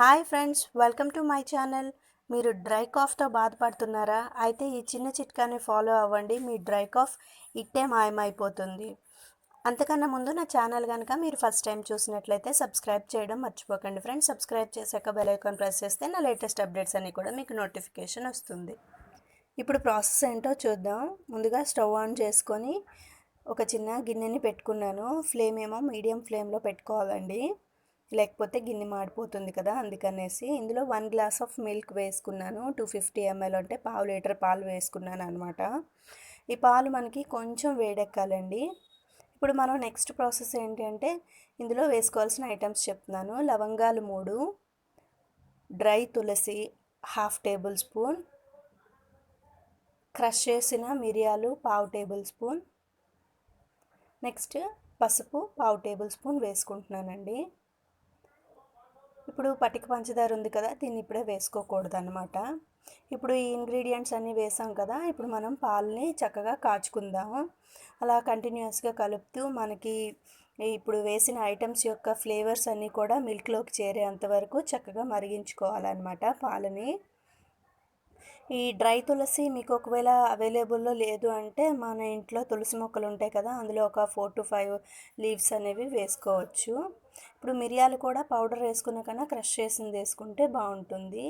Hi friends, welcome to my channel. మీరు dry కాఫ్తో బాధపడుతున్నారా? అయితే ఈ చిన్న చిట్కాని ఫాలో అవ్వండి. మీ డ్రై కాఫ్ ఇట్టే మాయమైపోతుంది. అంతకన్నా ముందు నా ఛానల్ కనుక మీరు ఫస్ట్ టైం చూసినట్లయితే సబ్స్క్రైబ్ చేయడం మర్చిపోకండి ఫ్రెండ్స్. సబ్స్క్రైబ్ చేశాక బెల్ ఐకాన్ ప్రెస్ చేస్తే నా లేటెస్ట్ అప్డేట్స్ అన్నీ కూడా మీకు నోటిఫికేషన్ వస్తుంది. ఇప్పుడు ప్రాసెస్ ఏంటో చూద్దాం. ముందుగా స్టవ్ ఆన్ చేసుకొని ఒక చిన్న గిన్నెని పెట్టుకున్నాను. ఫ్లేమ్ ఏమో మీడియం ఫ్లేమ్లో పెట్టుకోవాలండి, లేకపోతే గిన్నె మాడిపోతుంది కదా. అందుకనేసి ఇందులో 1 గ్లాస్ ఆఫ్ మిల్క్ వేసుకున్నాను. 250 ml అంటే పావు లీటర్ పాలు వేసుకున్నాను అనమాట. ఈ పాలు మనకి కొంచెం వేడెక్కాలండి. ఇప్పుడు మనం నెక్స్ట్ ప్రాసెస్ ఏంటి అంటే ఇందులో వేసుకోవాల్సిన ఐటమ్స్ చెప్తున్నాను. లవంగాలు 3, డ్రై తులసి 1/2 టేబుల్ స్పూన్, క్రష్ చేసిన మిరియాలు 1/2 టేబుల్ స్పూన్, నెక్స్ట్ పసుపు 1/2 టేబుల్ స్పూన్ వేసుకుంటున్నానండి. ఇప్పుడు పటిక పంచదార ఉంది కదా, దీన్ని ఇప్పుడే వేసుకోకూడదు అనమాట. ఇప్పుడు ఈ ఇంగ్రీడియంట్స్ అన్నీ వేసాం కదా, ఇప్పుడు మనం పాలని చక్కగా కాచుకుందాము. అలా కంటిన్యూస్గా కలుపుతూ మనకి ఇప్పుడు వేసిన ఐటమ్స్ యొక్క ఫ్లేవర్స్ అన్నీ కూడా మిల్క్లోకి చేరేంత వరకు చక్కగా మరిగించుకోవాలన్నమాట పాలని. ఈ డ్రై తులసి మీకు ఒకవేళ అవైలబుల్లో లేదు అంటే మన ఇంట్లో తులసి మొక్కలు ఉంటాయి కదా, అందులో ఒక 4 to 5 లీవ్స్ అనేవి వేసుకోవచ్చు. ఇప్పుడు మిరియాలు కూడా పౌడర్ వేసుకున్న కన్నా క్రష్ చేసింది వేసుకుంటే బాగుంటుంది.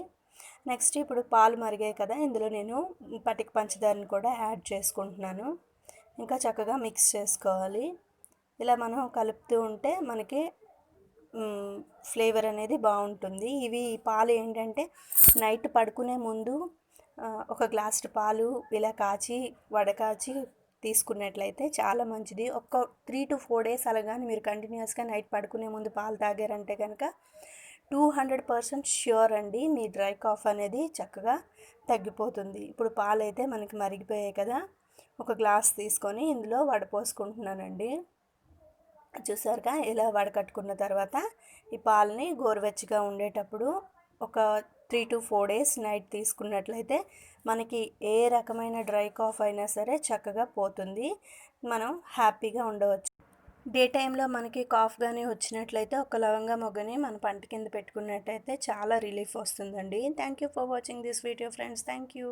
నెక్స్ట్ ఇప్పుడు పాలు మరిగాయి కదా, ఇందులో నేను పటిక పంచదారని కూడా యాడ్ చేసుకుంటున్నాను. ఇంకా చక్కగా మిక్స్ చేసుకోవాలి. ఇలా మనం కలుపుతూ ఉంటే మనకి ఫ్లేవర్ అనేది బాగుంటుంది. ఇవి పాలు ఏంటంటే నైట్ పడుకునే ముందు ఒక గ్లాసు పాలు ఇలా కాచి వడకాచి తీసుకున్నట్లయితే చాలా మంచిది. ఒక 3 to 4 days అలాగాని మీరు కంటిన్యూస్గా నైట్ పడుకునే ముందు పాలు తాగారంటే కనుక 200% ష్యూర్ అండి, మీ డ్రై కాఫ్ అనేది చక్కగా తగ్గిపోతుంది. ఇప్పుడు పాలు అయితే మనకి మరిగిపోయాయి కదా, ఒక గ్లాస్ తీసుకొని ఇందులో వడపోసుకుంటున్నానండి. చూసారుగా, ఇలా వడకట్టుకున్న తర్వాత ఈ పాలని గోరువెచ్చగా ఉండేటప్పుడు ఒక 3 to 4 days నైట్ తీసుకున్నట్లయితే మనకి ఏ రకమైన డ్రై కాఫ్ అయినా సరే చక్కగా పోతుంది. మనం హ్యాపీగా ఉండవచ్చు. డే టైంలో మనకి కాఫ్ కానీ వచ్చినట్లయితే ఒక లవంగా మొగ్గని మన పంట కింద పెట్టుకున్నట్టయితే చాలా రిలీఫ్ వస్తుందండి. Thank you for watching this video friends. Thank you.